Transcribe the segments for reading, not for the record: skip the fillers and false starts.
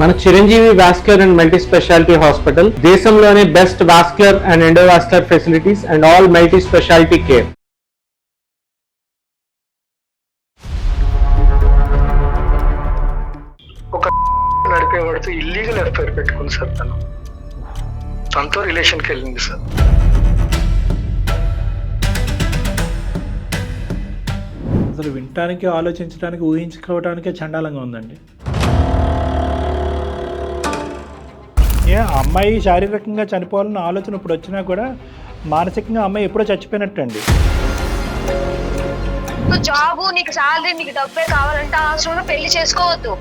మన Chiranjeevi vascular and multi speciality hospital దేశంలోనే best vascular and endovascular facilities and all multi speciality care. ఒక నడిపేవాడితో illegal FIR పెట్టుకుంది sir. తనతో రిలేషన్కి వెళ్ళింది సార్. అసలు వినటానికి ఆలోచించడానికి ఊహించుకోవడానికే చండాలంగా ఉందండి. అమ్మాయి శారీరకంగా చనిపోవాలన్న ఆలోచన ఇప్పుడు వచ్చినా కూడా మానసికంగా అమ్మాయి ఎప్పుడో చచ్చిపోయినట్టండి. జాబు, నీకు శాలరీ, నీకు డబ్బే కావాలంటే అవసరంలో పెళ్లి చేసుకోవద్దు.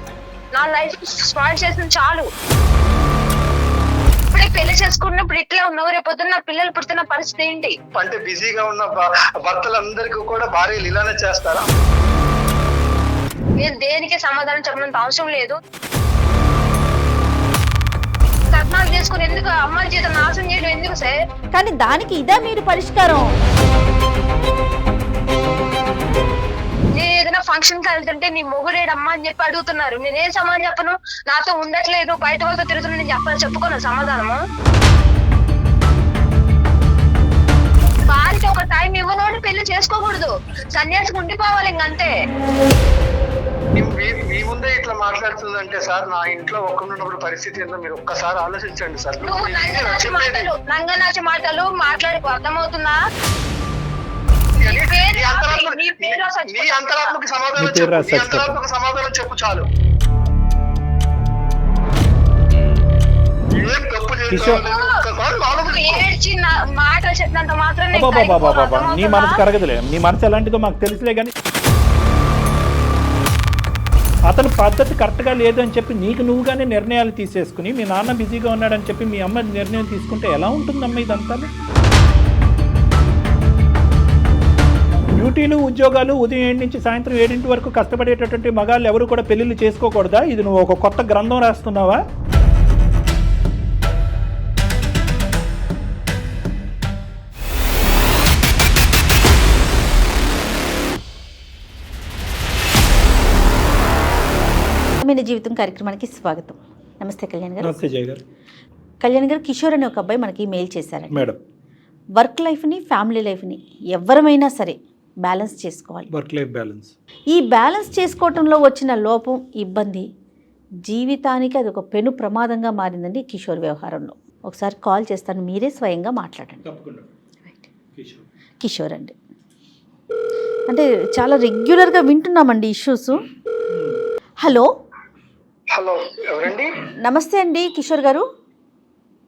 నా లైఫ్ స్పాయిల్ చేసిన చాలు. ఇప్పుడే పెళ్లి చేసుకున్నప్పుడు ఇట్లా ఉన్నావు, రేపొద్దున నా పిల్లలు పుడుతున్న పరిస్థితి ఏంటి? అంటే బిజీగా ఉన్న భర్తలందరికీ కూడా భార్యలు ఇలానే చేస్తారా? మీరు దేనికి సమాధానం చెప్పినంత అవసరం లేదు. కట్నాలు చేసుకుని ఎందుకు అమ్మాయి జీతం నాశనం చేయడం ఎందుకు సార్? కానీ దానికి ఇదే మీరు పరిష్కారం. నేను ఏదైనా ఫంక్షన్ కి వెళ్తుంటే నీ మొగుడేడమ్మా అని చెప్పి అడుగుతున్నారు. నేనేం సమాధానం చెప్పను? నాతో ఉండట్లేదు, బయట వాళ్ళతో తిరుగుతున్నా, నేను చెప్పాలని చెప్పుకోను సమాధానము. వారికి ఒక టైం ఇవ్వనోడు పెళ్లి చేసుకోకూడదు, సన్యాసికి ఉండిపోవాలి ఇంకంతే. మీ ముందే ఇట్లా మాట్లాడుతుందంటే సార్, నా ఇంట్లో ఒక్కడున్నప్పుడు పరిస్థితి ఏందో మీరు ఒక్కసారి ఆలోచించండి సార్. నువ్వు నంగనాచి మాటలు మాట్లాడుకో, అర్థమవుతుందా? నీ అంతరాత్మకి సమాధానం చెప్పు చాలు. ఏం తప్పు ఏడ్చి మాటలు చెప్పినంత మాత్రం నీ మనసు కరగదులే, నీ మనసు ఎలాంటిదో మాకు తెలుసులే. కానీ అతను పద్ధతి కరెక్ట్గా లేదని చెప్పి నీకు నువ్వుగానే నిర్ణయాలు తీసేసుకుని మీ నాన్న బిజీగా ఉన్నాడని చెప్పి మీ అమ్మ నిర్ణయం తీసుకుంటే ఎలా ఉంటుందమ్మా ఇదంతా? డ్యూటీలు, ఉద్యోగాలు, ఉదయం 7 నుంచి సాయంత్రం 7 వరకు కష్టపడేటటువంటి మగాళ్ళు ఎవరు కూడా పెళ్ళిళ్ళు చేసుకోకూడదా? ఇది నువ్వు ఒక కొత్త గ్రంథం రాస్తున్నావా? జీవితం కార్యక్రమానికి స్వాగతం. నమస్తే కళ్యాణ్ గారు. నమస్తే జయ గారు. కళ్యాణ్ గారు, కిషోర్ అనే ఒక అబ్బాయి మనకి మెయిల్ చేశారండి. మేడం, వర్క్ లైఫ్ని, ఫ్యామిలీ లైఫ్ని ఎవరమైనా సరే బ్యాలెన్స్ చేసుకోవాలి. Work life balance. ఈ బ్యాలెన్స్ చేసుకోవటంలో వచ్చిన లోపం, ఇబ్బంది జీవితానికి అది ఒక పెను ప్రమాదంగా మారిందండి కిషోర్ వ్యవహారంలో. ఒకసారి కాల్ చేస్తాను, మీరే స్వయంగా మాట్లాడండి. కిషోర్ అండి, అంటే చాలా రెగ్యులర్గా వింటున్నామండి ఇష్యూస్. హలో హలో, ఎవరండి? నమస్తే అండి కిషోర్ గారు,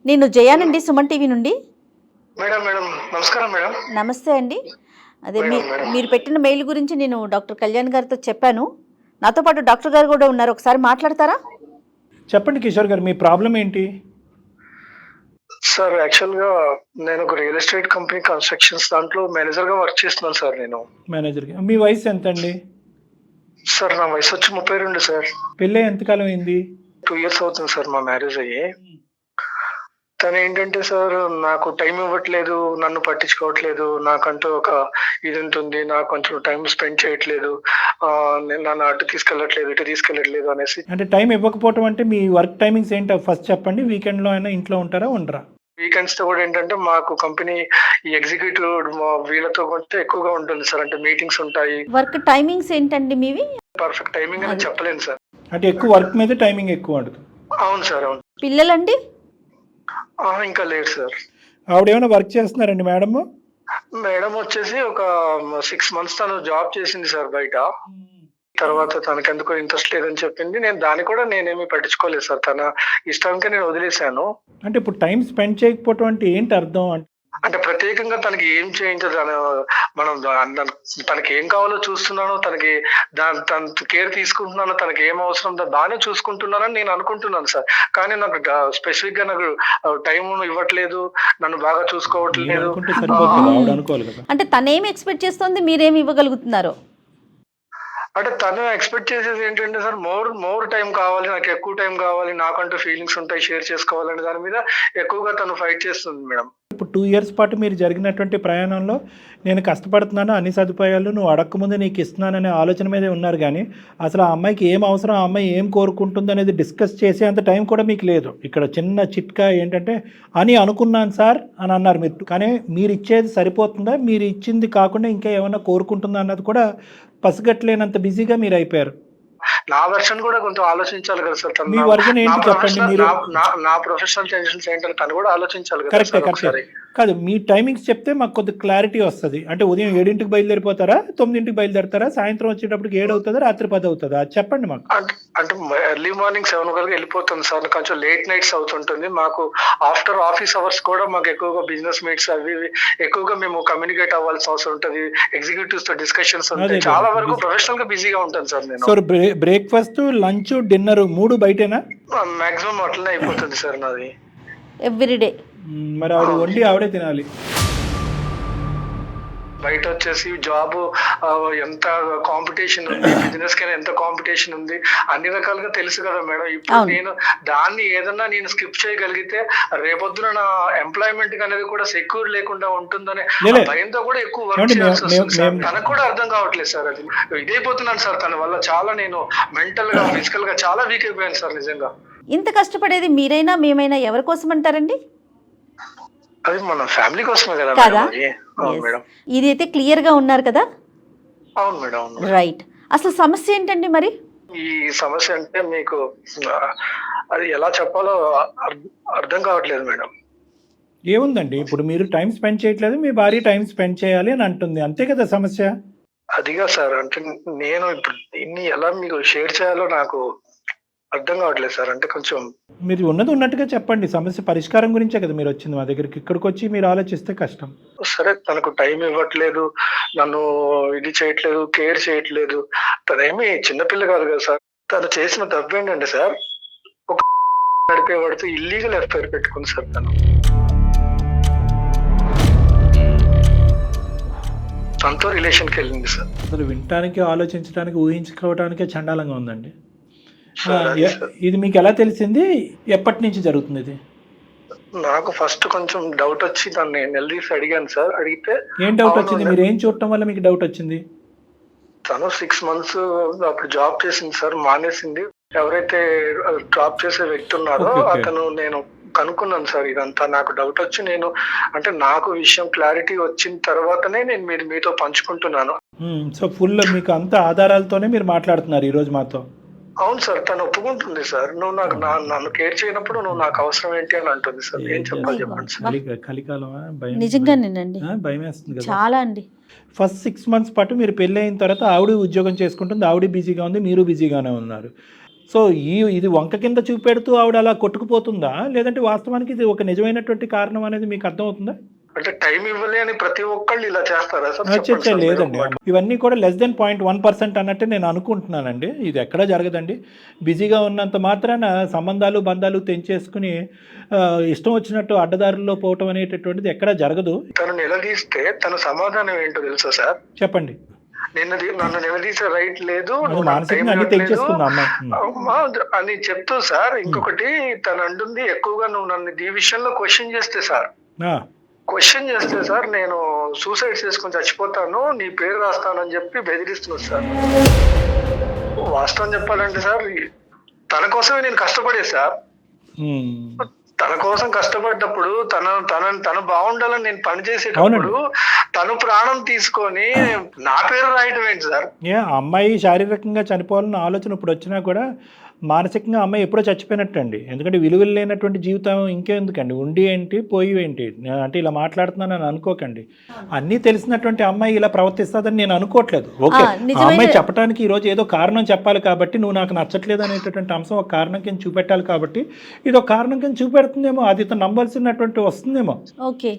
నేను జయానండి, సుమన్ టీవీ నుండి. మేడం మేడం నమస్కారం మేడం. నమస్తే అండి. అదే మీరు పెట్టిన మెయిల్ గురించి నేను డాక్టర్ కళ్యాణ్ గారితో చెప్పాను. నాతో పాటు డాక్టర్ గారు కూడా ఉన్నారు, ఒకసారి మాట్లాడతారా? చెప్పండి కిషోర్ గారు, మీ ప్రాబ్లం ఏంటి? సార్, యాక్చువల్గా నేను ఒక రియల్ ఎస్టేట్ కంపెనీ కన్స్ట్రక్షన్స్ దాంట్లో మేనేజర్గా వర్క్ చేస్తున్నాను సార్. నేను మేనేజర్గా. మీ వయసు ఎంత అండి? సార్, నా వయసు వచ్చి 32 సార్. పెళ్ళి ఎంతకాలం అయింది? 2 years అవుతుంది సార్ మా మ్యారేజ్ అయ్యి. తను ఏంటంటే సార్, నాకు టైం ఇవ్వట్లేదు, నన్ను పట్టించుకోవట్లేదు, నాకంటూ ఒక ఇది ఉంటుంది, నాకు కొంచెం టైం స్పెండ్ చేయట్లేదు, నన్ను అటు తీసుకెళ్ళట్లేదు, ఇటు తీసుకెళ్ళట్లేదు అనేసి. అంటే టైం ఇవ్వకపోవటం అంటే మీ వర్క్ టైమింగ్స్ ఏంటో ఫస్ట్ చెప్పండి. వీకెండ్లో అయినా ఇంట్లో ఉంటారా, ఉండరా? వీకెండ్స్ తో కూడా ఏంటంటే మాకు కంపెనీ ఈ ఎగ్జిక్యూటివ్ వీళ్ళతో కొంచెం ఎక్కువగా ఉంటుంది సార్. అంటే మీటింగ్స్ ఉంటాయి. వర్క్ టైమింగ్స్ ఏంటండి మీవి? పర్ఫెక్ట్ టైమింగ్ అని చెప్పలేను సార్. అంటే ఎక్కువ వర్క్ మీద టైమింగ్ ఎక్కువ ఉంటుంది. అవును సార్, అవును. పిల్లలండి? ఇంకా లేదు సార్. ఆవిడ ఏమైనా వర్క్ చేస్తున్నారండి మేడం? మేడం వచ్చేసి ఒక 6 months తను జాబ్ చేసింది సార్ బయట. తర్వాత తనకు ఎందుకో ఇంట్రెస్ట్ లేదని చెప్పింది. నేనేమి పట్టించుకోలేదు సార్. తన ఇష్టానికే నేను వదిలేశాను. అంటే ఇప్పుడు టైం స్పెండ్ చేయకపోవటం అంటే ఏంటి అర్థం? అంటే ప్రత్యేకంగా తనకి ఏం చేయించదు, మనం తనకి ఏం కావాలో చూస్తున్నాను, తనకి తన కేర్ తీసుకుంటున్నాను, తనకి ఏం అవసరం బాగానే చూసుకుంటున్నానని నేను అనుకుంటున్నాను సార్. కానీ నాకు స్పెసిఫిక్ గా నాకు టైం ఇవ్వట్లేదు, నన్ను బాగా చూసుకోవట్లేదు. అంటే తనేమి ఎక్స్పెక్ట్ చేస్తుంది, మీరేమి ఇవ్వగలుగుతున్నారు? అంటే తను ఎక్స్పెక్ట్ చేసేది ఏంటంటే సార్, మోర్ టైం కావాలి, నాకు ఎక్కువ టైం కావాలి, నాకంటూ ఫీలింగ్స్ ఉంటాయి, షేర్ చేసుకోవాలనే దాని మీద ఎక్కువగా తను ఫైట్ చేస్తుంది మేడం. ఇప్పుడు 2 years పాటు మీరు జరిగినటువంటి ప్రయాణంలో నేను కష్టపడుతున్నాను, అన్ని సదుపాయాలు నువ్వు అడగకముందే నీకు ఇస్తున్నాననే ఆలోచన మీదే ఉన్నారు. కానీ అసలు ఆ అమ్మాయికి ఏం అవసరం, ఆ అమ్మాయి ఏం కోరుకుంటుంది అనేది డిస్కస్ చేసేంత టైం కూడా మీకు లేదు. ఇక్కడ చిన్న చిట్కా ఏంటంటే అని అనుకున్నాను సార్ అని అన్నారు మీరు. కానీ మీరు ఇచ్చేది సరిపోతుందా, మీరు ఇచ్చింది కాకుండా ఇంకా ఏమైనా కోరుకుంటుందా అన్నది కూడా పసిగట్టలేనంత బిజీగా మీరు అయిపోయారు. నా వెర్షన్ కూడా కొంచెం ఆలోచించాలి కదా సార్. మీ వర్షన్ ఏంటి చెప్పండి. మీరు నా ప్రొఫెషనల్ టెన్షన్స్ ఏంటంటే తను కూడా ఆలోచించాలి కదా. కరెక్టే కాదు, మీ టైమింగ్స్ చెప్తే మాకు కొద్ది క్లారిటీ వస్తుంది. అంటే ఉదయం 7ంటికి బయలుదేరిపోతారా, 9ంటికి బయలుదేరతారా, సాయంత్రం వచ్చేటప్పటికి 7 అవుతుందా, రాత్రి 10 అవుతుందా, అది చెప్పండి మాకు. అంటే ఎర్లీ మార్నింగ్ 7 వరకు వెళ్ళిపోతుంది సార్. కొంచెం లేట్ నైట్స్ అవుతుంటుంది. మాకు ఆఫ్టర్ ఆఫీస్ అవర్స్ కూడా మాకు ఎక్కువగా బిజినెస్ మీట్స్ అవి ఎక్కువగా మేము కమ్యూనికేట్ అవ్వాల్సిన అవసరం ఉంటుంది. ఎగ్జిక్యూటివ్స్ తో డిస్కషన్స్ ఉంటాయి. చాలా వరకు ప్రొఫెషనల్ గా బిజీగా ఉంటాను సార్ నేను. సో బ్రేక్ఫాస్ట్, లంచ్, డిన్నర్ 3 బయటేనా? మాక్సిమం అట్లనే అయిపోతుంది సార్ నాది ఎవ్రీడే. మరి ఆవిడ వండి ఆవిడే తినాలి. బయట వచ్చేసి జాబ్ ఎంత కాంపిటీషన్ ఉంది, బిజినెస్ కైనా ఎంత కాంపిటీషన్ ఉంది, అన్ని రకాలుగా తెలుసు కదా మేడం. ఇప్పుడు నేను దాన్ని ఏదన్నా నేను స్కిప్ చేయగలిగితే రేపొద్దున నా ఎంప్లాయ్మెంట్ అనేది కూడా సెక్యూర్ లేకుండా ఉంటుందనే భయంతో కూడా ఎక్కువ వర్క్ చేయాల్సి వస్తుంది సార్. తనకు కూడా అర్థం కావట్లేదు సార్. అది ఇదైపోతున్నాను సార్. తన వల్ల చాలా నేను మెంటల్ గా, ఫిజికల్ గా చాలా వీక్ అయిపోయాను సార్ నిజంగా. ఇంత కష్టపడేది మీరైనా మేమైనా ఎవరి కోసం అంటారండి? అది మన ఫ్యామిలీ కోసమే కదా మేడం. ఇదైతే క్లియర్ గా ఉన్నారు కదా? అవును మేడం, అవును. రైట్. అసలు సమస్య ఏంటండి మరి? ఈ సమస్య అంటే మీకు అది ఎలా చెప్పాలో అర్థం కావట్లేదు మేడం. ఏముందండి, ఇప్పుడు మీరు టైం స్పెండ్ చేయట్లేదు, మీ భార్య టైం స్పెండ్ చేయాలి అని అంటుంది, అంతే కదా సమస్య. అదిగా సార్, అంటే నేను ఇప్పుడు దీన్ని ఎలా మీకు షేర్ చేయాలో నాకు అర్థం కావట్లేదు సార్. అంటే కొంచెం మీరు ఉన్నది ఉన్నట్టుగా చెప్పండి. సమస్య పరిష్కారం గురించే కదా మీరు వచ్చింది మా దగ్గరికి. ఇక్కడికి వచ్చి మీరు ఆలోచిస్తే కష్టం. సరే, తనకు టైం ఇవ్వట్లేదు, నన్ను ఇది చేయట్లేదు, కేర్ చేయట్లేదు. తనేమి చిన్నపిల్ల కాదు కదా సార్. తను చేసిన తప్పు ఏంటంటే సార్, ఒక నడిపేవాడితో ఇల్లీగల్ ఎఫ్ఐఆర్ పెట్టుకుంది సార్. తనతో రిలేషన్కి వెళ్ళింది సార్. అసలు వినటానికి, ఆలోచించడానికి, ఊహించుకోవడానికే చండాలంగా ఉందండి. ఇది మీకు ఎలా తెలిసింది? ఎప్పటి నుంచి జరుగుతుంది ఇది? నాకు ఫస్ట్ కొంచెం డౌట్ వచ్చి దాన్ని నిలదీసి అడిగాను సార్. అడిగితే ఏం డౌట్ వచ్చింది? మీరు ఏం చూడటం వల్ల మీకు డౌట్ వచ్చింది? తను 6 months అప్పుడు జాబ్ చేసింది సార్, మానేసింది. ఎవరైతే జాబ్ చేసే వ్యక్తి ఉన్నారో అతను, నేను కనుక్కున్నాను సార్. ఇదంతా నాకు డౌట్ వచ్చి నేను, అంటే నాకు విషయం క్లారిటీ వచ్చిన తర్వాతనే నేను మీతో పంచుకుంటున్నాను. సో ఫుల్ మీకు అంత ఆధారాలతోనే మీరు మాట్లాడుతున్నారు ఈరోజు మాతో. అవును సార్, తను ఒప్పుకుంటుంది సార్. నువ్వు నాకు నన్ను కేర్ చేయనప్పుడు నువ్వు నాకు అవసరం ఏంటి అని అంటుంది సార్. ఏం చెప్పాలి చెప్పండి సార్. కలికాలమా? నిజంగానేనండి, భయం వేస్తుంది కదా చాలా అండి. ఫస్ట్ 6 months పాటు మీరు పెళ్ళి అయిన తర్వాత ఆవిడ ఉద్యోగం చేసుకుంటుంది, ఆవిడ బిజీగా ఉంది, మీరు బిజీగానే ఉన్నారు. సో ఇది వంక కింద చూపెడుతూ ఆవిడ అలా కొట్టుకుపోతుందా, లేదంటే వాస్తవానికి ఇది ఒక నిజమైనటువంటి కారణం అనేది మీకు అర్థమవుతుందా? అంటే టైం ఇవ్వలే అని ప్రతి ఒక్కళ్ళు ఇలా చేస్తారా సార్? లేదండి, ఇవన్నీ కూడా less than 0.1% అన్నట్టు నేను అనుకుంటున్నానండి. ఇది ఎక్కడా జరగదండి. బిజీగా ఉన్నంత మాత్రాన సంబంధాలు, బంధాలు తెంచేసుకుని ఇష్టం వచ్చినట్టు అడ్డదారుల్లో పోవటం అనేటటువంటిది ఎక్కడా జరగదు. తను నిలదీస్తే తన సమాధానం ఏంటో తెలుసా సార్? చెప్పండి. నన్ను నిలదీసే రైట్ లేదు అని చెప్తూ సార్. ఇంకొకటి తను అంటుంది, ఎక్కువగా నువ్వు నన్ను ఈ విషయంలో క్వశ్చన్ చేస్తే సార్ నేను సూసైడ్ చేసుకుని చచ్చిపోతాను, నీ పేరు రాస్తానని చెప్పి బెదిరిస్తున్నాను సార్. వాస్తవం చెప్పాలంటే సార్, తన కోసమే నేను కష్టపడే సార్. తన కోసం కష్టపడ్డప్పుడు తను బాగుండాలని నేను పనిచేసేటప్పుడు తను ప్రాణం తీసుకొని నా పేరు రాయటం ఏంటి సార్? అమ్మాయి శారీరకంగా చనిపోవాలన్న ఆలోచన ఇప్పుడు వచ్చినా కూడా మానసికంగా అమ్మాయి ఎప్పుడో చచ్చిపోయినట్టు అండి. ఎందుకంటే విలువలు లేనటువంటి జీవితం ఇంకెందుకండి, ఉండి ఏంటి పోయి ఏంటి అంటే ఇలా మాట్లాడుతున్నానని అనుకోకండి. అన్నీ తెలిసినటువంటి అమ్మాయి ఇలా ప్రవర్తిస్తుందని నేను అనుకోవట్లేదు. ఓకే, అమ్మాయి చెప్పడానికి ఈరోజు ఏదో కారణం చెప్పాలి కాబట్టి, నువ్వు నాకు నచ్చట్లేదు అనేటటువంటి అంశం ఒక కారణం కింద చూపెట్టాలి కాబట్టి ఇది ఒక కారణం కింద చూపెడుతుందేమో, అది నమ్మాల్సినటువంటి వస్తుందేమో. ఓకే,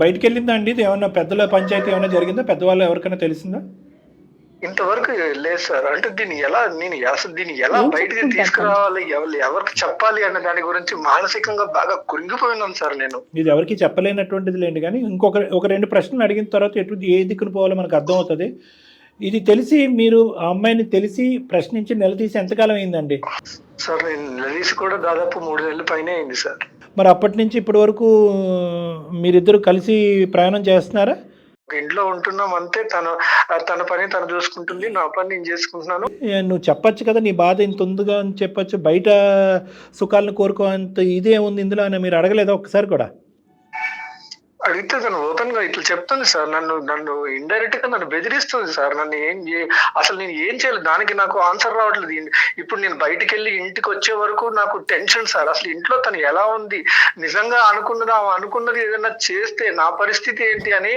బయటికి వెళ్ళిందా అండి? ఇది ఏమన్నా పెద్దల పంచాయతీ ఏమైనా జరిగిందా? పెద్దవాళ్ళు ఎవరికైనా తెలిసిందా? ఇంతవరకు లేదు సార్. అంటే దీన్ని ఎలా బయటికి తీసుకురావాలి, ఎవరికి చెప్పాలి అనే దాని గురించి మానసికంగా బాగా కురింగిపోయినాను సార్ నేను. ఇది ఎవరికి చెప్పలేనటువంటిది లేండి. కానీ ఒక 2 ప్రశ్నలు అడిగిన తర్వాత ఏ దిక్కును పోవాలో మనకు అర్థమవుతుంది. ఇది తెలిసి మీరు ఆ అమ్మాయిని తెలిసి ప్రశ్నించి నిలదీసి ఎంతకాలం అయిందండి? సార్ నేను నిలదీసి కూడా దాదాపు 3 నెలల పైన అయింది సార్. మరి అప్పటి నుంచి ఇప్పటి వరకు మీరిద్దరు కలిసి ప్రయాణం చేస్తున్నారా? ఇంట్లో ఉంటున్నాం అంతే. తన పని తను చూసుకుంటుంది, నా పని నేను చేసుకుంటున్నాను. నువ్వు చెప్పచ్చు కదా నీ బాధ ఇంత ఉందిగా అని చెప్పచ్చు. బయట సుఖాలను కోరుకోంత ఇదే ఉంది ఇందులో అని మీరు అడగలేదా ఒక్కసారి కూడా? అడిగితే తను ఓపెన్ గా ఇట్లా చెప్తుంది సార్. నన్ను ఇండైరెక్ట్ గా నన్ను బెదిరిస్తుంది సార్. అసలు నేను ఏం చేయలేదు, దానికి నాకు ఆన్సర్ రావట్లేదు. ఇప్పుడు నేను బయటికి వెళ్ళి ఇంటికి వచ్చే వరకు నాకు టెన్షన్ సార్. అసలు ఇంట్లో తను ఎలా ఉంది, నిజంగా అనుకున్నది ఏదైనా చేస్తే నా పరిస్థితి ఏంటి అని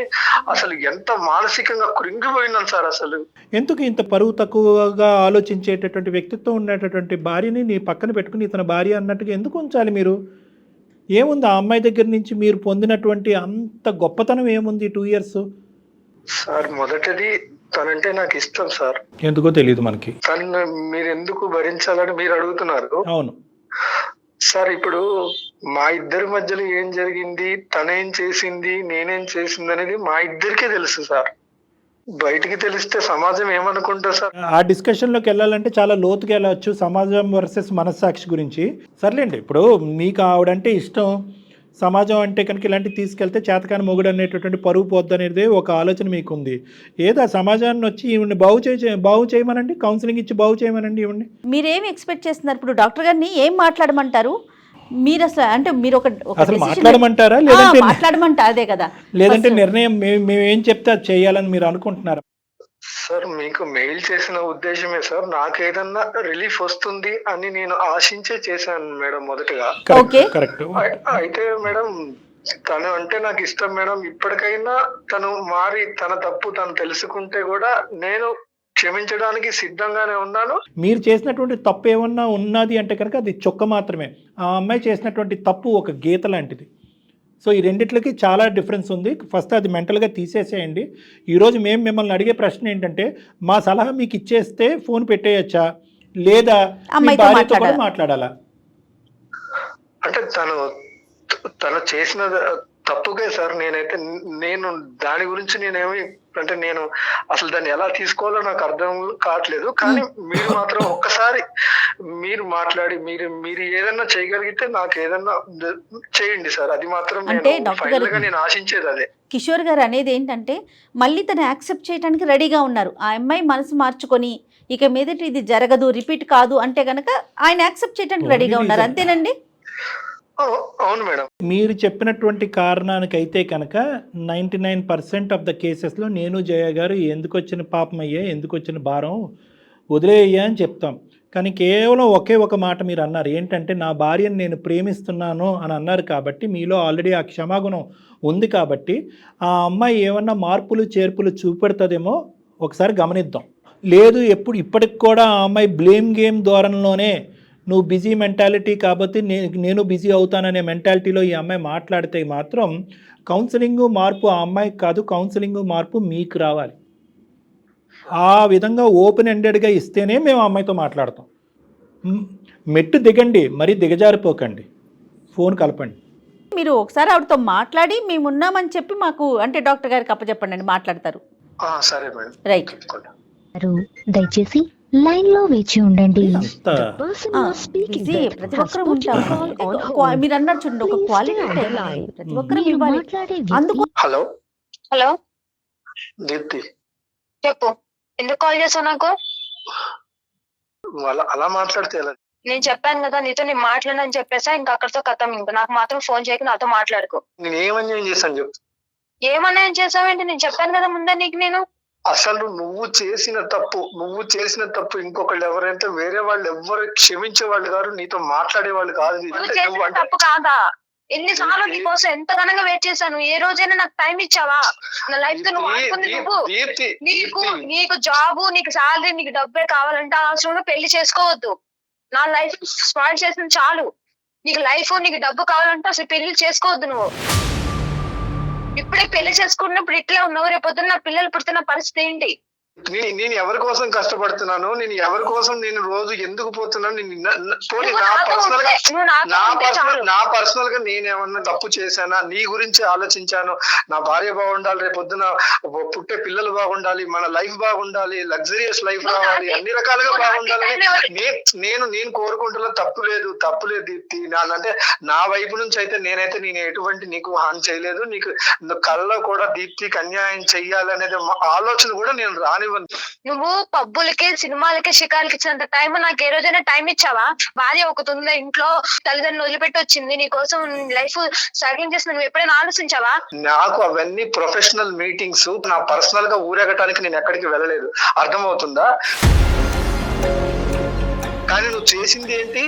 అసలు ఎంత మానసికంగా కృంగిపోయినాను సార్. అసలు ఎందుకు ఇంత పరువు తక్కువగా ఆలోచించేటటువంటి వ్యక్తిత్వం ఉండేటటువంటి భార్యని నీ పక్కన పెట్టుకుని ఇతని భార్య అన్నట్టుగా ఎందుకు ఉంచాలి మీరు? ఏముంది ఆ అమ్మాయి దగ్గర నుంచి మీరు పొందినటువంటి అంత గొప్పతనం ఏముంది 2 years? సార్ మొదటిది తనంటే నాకు ఇష్టం సార్. ఎందుకో తెలియదు మనకి. తను మీరు ఎందుకు భరించాలని మీరు అడుగుతున్నారు. అవును సార్, ఇప్పుడు మా ఇద్దరి మధ్యలో ఏం జరిగింది, తనేం చేసింది, నేనేం చేసింది అనేది మా ఇద్దరికే తెలుసు సార్. బయటికి తెలిస్తే సమాజం ఏమనుకుంటారు సార్? ఆ డిస్కషన్లోకి వెళ్ళాలంటే చాలా లోతుగా వెళ్ళవచ్చు, సమాజం వర్సెస్ మనస్సాక్షి గురించి. సర్లేండి, ఇప్పుడు మీకు ఆవిడంటే ఇష్టం, సమాజం అంటే కనుక ఇలాంటివి తీసుకెళ్తే చేతకాని మొగుడు అనేటటువంటి పరువు పోద్దు అనేది ఒక ఆలోచన మీకు ఉంది. ఏదో సమాజాన్ని వచ్చి ఈవిడ్ని బాగు చేయమనండి, కౌన్సిలింగ్ ఇచ్చి బాగు చేయమనండి ఈవిడ్ని. మీరేం ఎక్స్పెక్ట్ చేస్తున్నారు? ఇప్పుడు డాక్టర్ గారిని ఏం మాట్లాడమంటారు మీరు? అసలు అంటే మీరు అసలు మాట్లాడమంటారా లేదంటే మాట్లాడమంటారు? అదే కదా, లేదంటే నిర్ణయం మేము ఏం చెప్తే అది చేయాలని మీరు అనుకుంటున్నారా? సార్, మీకు మెయిల్ చేసిన ఉద్దేశమే సార్, నాకు ఏదన్నా రిలీఫ్ వస్తుంది అని నేను ఆశించే చేశాను మేడం మొదటగా. కరెక్ట్. అయితే మేడం తను అంటే నాకు ఇష్టం మేడం. ఇప్పటికైనా తను మారి తన తప్పు తను తెలుసుకుంటే కూడా నేను క్షమించడానికి సిద్ధంగానే ఉన్నాను. మీరు చేసినటువంటి తప్పు ఏమన్నా ఉన్నది అంటే కనుక అది చొక్క మాత్రమే. ఆ అమ్మాయి చేసినటువంటి తప్పు ఒక గీత లాంటిది. సో ఈ రెండిట్లకి చాలా డిఫరెన్స్ ఉంది. ఫస్ట్ అది మెంటల్గా తీసేసేయండి. ఈరోజు మేము మిమ్మల్ని అడిగే ప్రశ్న ఏంటంటే, మా సలహా మీకు ఇచ్చేస్తే ఫోన్ పెట్టేయచ్చా లేదా మీ భార్యతో కూడా మాట్లాడాలా? అంటే తను చేసిన తప్పుకే సార్. నేను దాని గురించి నేనేమి అంటే నేను అసలు దాన్ని ఎలా తీసుకోవాలో నాకు అర్థం కావట్లేదు. కానీ మీరు మాత్రం ఒక్కసారి మీరు మాట్లాడి మీరు ఏదన్నా చేయగలిగితే నాకు ఏదన్నా చేయండి సార్. అది మాత్రం నేను ఆశించేది అదే. కిషోర్ గారు అనేది ఏంటంటే, మళ్ళీ తను యాక్సెప్ట్ చేయడానికి రెడీగా ఉన్నారు. ఆ అమ్మాయి మనసు మార్చుకొని ఇక మీదట ఇది జరగదు, రిపీట్ కాదు అంటే కనుక ఆయన యాక్సెప్ట్ చేయడానికి రెడీగా ఉన్నారు. అంతేనండి? అవును మేడం. మీరు చెప్పినటువంటి కారణానికైతే కనుక 99% ఆఫ్ ద కేసెస్లో నేను జయ గారు ఎందుకు వచ్చిన పాపం అయ్యా, ఎందుకు వచ్చిన భారం వదిలేయ్యా అని చెప్తాం. కానీ కేవలం ఒకే ఒక మాట మీరు అన్నారు ఏంటంటే, నా భార్యను నేను ప్రేమిస్తున్నాను అని అన్నారు. కాబట్టి మీలో ఆల్రెడీ ఆ క్షమాగుణం ఉంది. కాబట్టి ఆ అమ్మాయి ఏమన్నా మార్పులు చేర్పులు చూపెడుతుందేమో ఒకసారి గమనిద్దాం. లేదు ఇప్పటికి కూడా ఆ అమ్మాయి బ్లేమ్ గేమ్ ధోరణిలోనే నువ్వు బిజీ మెంటాలిటీ కాబట్టి నేను బిజీ అవుతాననే మెంటాలిటీలో ఈ అమ్మాయి మాట్లాడితే మాత్రం కౌన్సిలింగ్ మార్పు ఆ అమ్మాయికి కాదు, కౌన్సిలింగ్ మార్పు మీకు రావాలి. ఆ విధంగా ఓపెన్ ఎండెడ్గా ఇస్తేనే మేము ఆ అమ్మాయితో మాట్లాడతాం. మెట్టు దిగండి, మరీ దిగజారిపోకండి, ఫోన్ కలపండి. మీరు ఒకసారి ఆవిడతో మాట్లాడి మేము ఉన్నామని చెప్పి మాకు అంటే డాక్టర్ గారికి అప్పచెప్పండి అండి, మాట్లాడతారు. సరే మేడం. రైట్. దయచేసి లైన్ లో వేచి ఉండండి. ప్రతి ఒక్కరు మీరు అన్నారు చూడండి, ఒక క్వాలిటీ ప్రతి ఒక్కరు ఇవ్వాలి. అందుకు హలో హలో దీప్తి, చెప్పు, ఎందుకు కాల్ చేసావు నాకు? అలా మాట్లాడితే ఎలా? నేను చెప్పాను కదా నీతో, నేను మాట్లాడనని చెప్పేసా, ఇంకా అక్కడితో కథం. ఇంకా నాకు మాత్రం ఫోన్ చేయక నాతో మాట్లాడుకో. నేను ఏమన్యాయం చేశాను చెప్పు. ఏమన్నాయని చేసావేంటి? నేను చెప్పాను కదా ముందే నీకు. నేను అసలు నువ్వు చేసిన తప్పు ఇంకొకళ్ళు ఎవరైతే వేరే వాళ్ళు ఎవరు క్షమించే వాళ్ళు కాదు, నీతో మాట్లాడే వాళ్ళు కాదు. తప్పు కాదా? ఎన్నిసార్లు నీకోసం ఎంత ఘనంగా వెయిట్ చేశాను. ఏ రోజైనా నాకు టైం ఇచ్చావా? నా లైఫ్ తో నువ్వు ఆడుకుంది నువ్వు. నీకు జాబు, నీకు శాలరీ, నీకు డబ్బే కావాలంటే అవసరంలో పెళ్లి చేసుకోవద్దు. నా లైఫ్ స్పాయిల్ చేసింది చాలు. నీకు లైఫ్, నీకు డబ్బు కావాలంటే అసలు పెళ్లి చేసుకోవద్దు. నువ్వు ఇప్పుడే పెళ్లి చేసుకున్నప్పుడు ఇట్లా ఉన్నావు, రేపొద్దున నా పిల్లలు పుడుతున్న పరిస్థితి ఏంటి? నేను ఎవరి కోసం కష్టపడుతున్నాను, నేను ఎవరి కోసం నేను రోజు ఎందుకు పోతున్నాను, పోనీ నా పర్సనల్ గా నేనేమన్నా తప్పు చేశానా, నీ గురించి ఆలోచించాను, నా భార్య బాగుండాలి, రేపు పొద్దున పుట్టే పిల్లలు బాగుండాలి, మన లైఫ్ బాగుండాలి, లగ్జరియస్ లైఫ్ రావాలి, అన్ని రకాలుగా బాగుండాలని నేను కోరుకుంటున్నా. తప్పులేదు దీప్తి. అంటే నా వైపు నుంచి అయితే నేను ఎటువంటి నీకు హాని చేయలేదు, నీకు కళ్ళలో కూడా దీప్తికి అన్యాయం చెయ్యాలనేది ఆలోచన కూడా నేను రానివ్వను. నువ్వు పబ్బులకి సినిమాలకి షికార్లకి ఇచ్చినంత టైం నాకు ఏ రోజైనా టైం ఇచ్చావా? భార్య ఒకటి ఉందా ఇంట్లో, తల్లిదండ్రులు వదిలిపెట్టి వచ్చింది, నీ కోసం లైఫ్ స్ట్రగ్లింగ్ చేసిన నువ్వు ఎప్పుడైనా ఆలోచించావా? నాకు అవన్నీ ప్రొఫెషనల్ మీటింగ్స్, నా పర్సనల్ గా ఊరేగటానికి నేను ఎక్కడికి వెళ్ళలేదు, అర్థమవుతుందా? కానీ నువ్వు చేసింది ఏంటి?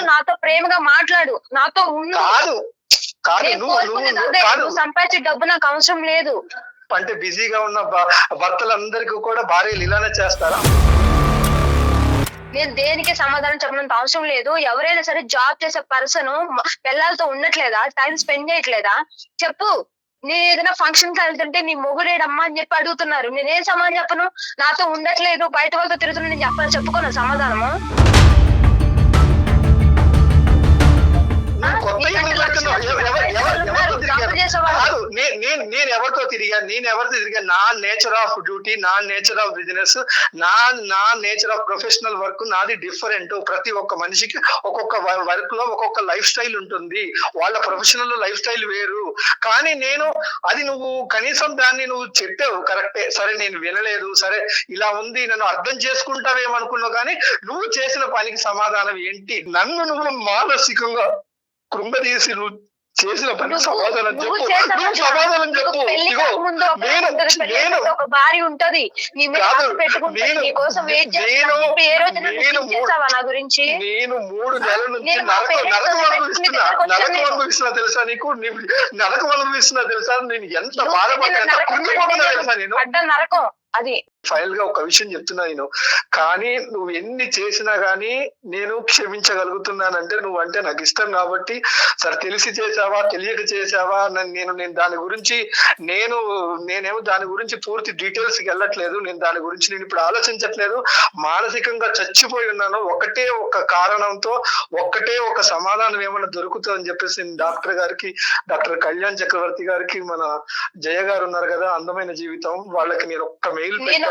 నాతో ప్రేమగా మాట్లాడు, నాతో సంపాదించే డబ్బు నాకు అవసరం లేదు. అంటే బిజీగా ఉన్న భర్తలందరికీ కూడా భార్యలు ఇలానే చేస్తారా? నేను దేనికి సమాధానం చెప్పినంత అవసరం లేదు. ఎవరైనా సరే జాబ్ చేసే పర్సన్ పిల్లలతో ఉండట్లేదా, టైం స్పెండ్ చేయట్లేదా? చెప్పు. నేను ఏదైనా ఫంక్షన్ కి వెళ్తుంటే నీ మొగుడేడమ్మా అని చెప్పి అడుగుతున్నారు, నేనేం సమాధానం చెప్పను? నాతో ఉండట్లేదు, బయట వాళ్ళతో తిరుగుతున్నా, నేను చెప్పుకోను సమాధానము. నేను ఎవరితో తిరిగా నా నేచర్ ఆఫ్ డ్యూటీ, నా నేచర్ ఆఫ్ బిజినెస్, నా నేచర్ ఆఫ్ ప్రొఫెషనల్ వర్క్ నాది డిఫరెంట్. ప్రతి ఒక్క మనిషికి ఒక్కొక్క వర్క్ లో ఒక్కొక్క లైఫ్ స్టైల్ ఉంటుంది, వాళ్ళ ప్రొఫెషనల్ లైఫ్ స్టైల్ వేరు. కానీ అది నువ్వు కనీసం దాన్ని నువ్వు చెప్పావు కరెక్టే, సరే నేను వినలేదు, సరే ఇలా ఉంది, నన్ను అర్థం చేసుకుంటావేమనుకున్నావు. కానీ నువ్వు చేసిన పనికి సమాధానం ఏంటి? నన్ను నువ్వు మానసికంగా కృంగదీసి నువ్వు చేసిన పని సమాధానం చెప్పు. సమాధానం చెప్పు. ఒక భార్య ఉంటది, నేను 3 నెలల నుంచి నరకం అనుభవిస్తున్నా తెలుసా నీకు? నరకం అనుభవిస్తున్నా తెలుసా? నేను ఎంత బాధపడ్డా తెలుసా? నేను నరకం అది ఫైనల్ గా ఒక విషయం చెప్తున్నా నేను, కానీ నువ్వు ఎన్ని చేసినా గానీ నేను క్షమించగలుగుతున్నానంటే నువ్వంటే నాకు ఇష్టం కాబట్టి. సరే తెలిసి చేసావా తెలియక చేసావా నేను దాని గురించి నేనేమో దాని గురించి పూర్తి డీటెయిల్స్ కి వెళ్ళట్లేదు, నేను దాని గురించి నేను ఇప్పుడు ఆలోచించట్లేదు. మానసికంగా చచ్చిపోయి ఉన్నాను. ఒకటే ఒక కారణంతో, ఒకటే ఒక సమాధానం ఏమైనా దొరుకుతుందని చెప్పేసి నేను డాక్టర్ కళ్యాణ్ చక్రవర్తి గారికి, మన జయ గారు ఉన్నారు కదా అందమైన జీవితం, వాళ్ళకి నేను ఒక్క మెయిల్ పెట్టాను.